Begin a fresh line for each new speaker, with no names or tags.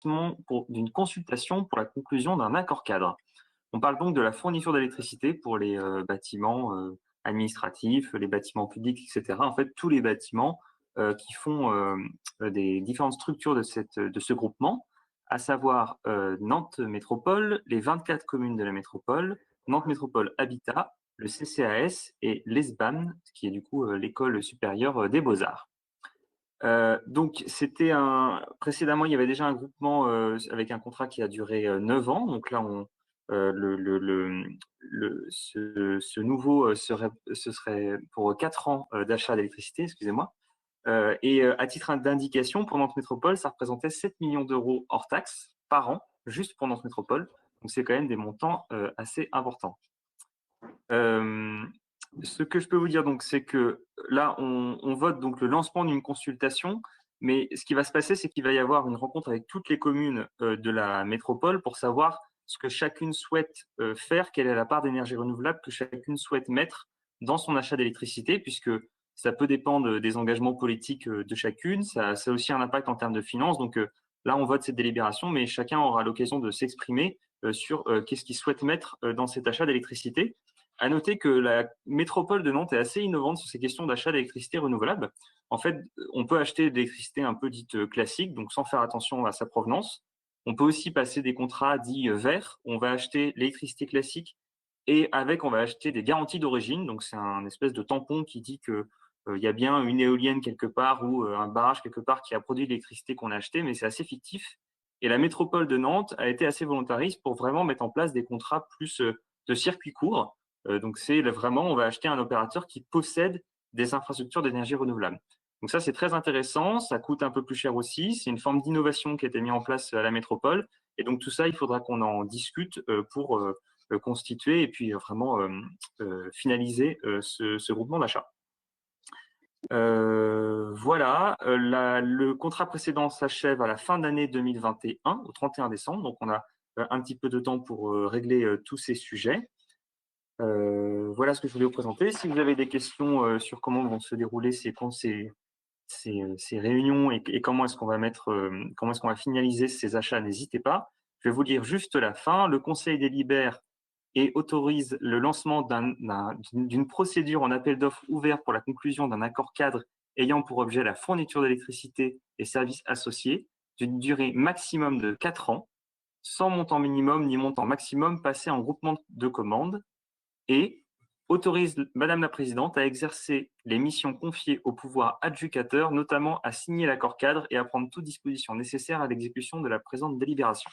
d'une consultation pour la conclusion d'un accord cadre. On parle donc de la fourniture d'électricité pour les bâtiments administratifs, les bâtiments publics, etc. En fait, tous les bâtiments qui font des différentes structures de ce groupement, à savoir Nantes Métropole, les 24 communes de la métropole, Nantes Métropole Habitat, le CCAS et l'ESBAN, qui est du coup l'École supérieure des beaux-arts. Donc c'était précédemment, il y avait déjà un groupement avec un contrat qui a duré 9 ans. Donc là, ce nouveau ce serait pour 4 ans d'achat d'électricité, excusez-moi. À titre d'indication, pour Nantes Métropole, ça représentait 7 millions d'euros hors taxes par an, juste pour Nantes Métropole. Donc c'est quand même des montants assez importants. Ce que je peux vous dire donc, c'est que là, on vote donc le lancement d'une consultation, mais ce qui va se passer, c'est qu'il va y avoir une rencontre avec toutes les communes de la métropole pour savoir ce que chacune souhaite faire, quelle est la part d'énergie renouvelable que chacune souhaite mettre dans son achat d'électricité, puisque ça peut dépendre des engagements politiques de chacune. Ça a aussi un impact en termes de finances. Donc là, on vote cette délibération, mais chacun aura l'occasion de s'exprimer sur qu'est-ce qu'il souhaite mettre dans cet achat d'électricité. À noter que la métropole de Nantes est assez innovante sur ces questions d'achat d'électricité renouvelable. En fait, on peut acheter de l'électricité un peu dite classique, donc sans faire attention à sa provenance. On peut aussi passer des contrats dits verts. On va acheter l'électricité classique et avec, on va acheter des garanties d'origine. Donc, c'est un espèce de tampon qui dit que il y a bien une éolienne quelque part ou un barrage quelque part qui a produit l'électricité qu'on a acheté, mais c'est assez fictif. Et la métropole de Nantes a été assez volontariste pour vraiment mettre en place des contrats plus de circuits courts. Donc, c'est vraiment, on va acheter un opérateur qui possède des infrastructures d'énergie renouvelable. Donc ça, c'est très intéressant. Ça coûte un peu plus cher aussi. C'est une forme d'innovation qui a été mise en place à la métropole. Et donc, tout ça, il faudra qu'on en discute pour constituer et puis vraiment finaliser ce groupement d'achat. Voilà, le contrat précédent s'achève à la fin d'année 2021, au 31 décembre. Donc, on a un petit peu de temps pour régler tous ces sujets. Voilà ce que je voulais vous présenter. Si vous avez des questions sur comment vont se dérouler ces réunions et comment est-ce qu'on va comment est-ce qu'on va finaliser ces achats, n'hésitez pas. Je vais vous lire juste la fin. Le Conseil délibère et autorise le lancement d'une procédure en appel d'offres ouvert pour la conclusion d'un accord cadre ayant pour objet la fourniture d'électricité et services associés d'une durée maximum de 4 ans, sans montant minimum ni montant maximum passé en groupement de commandes, et autorise Madame la Présidente à exercer les missions confiées au pouvoir adjudicateur, notamment à signer l'accord cadre et à prendre toute disposition nécessaire à l'exécution de la présente délibération.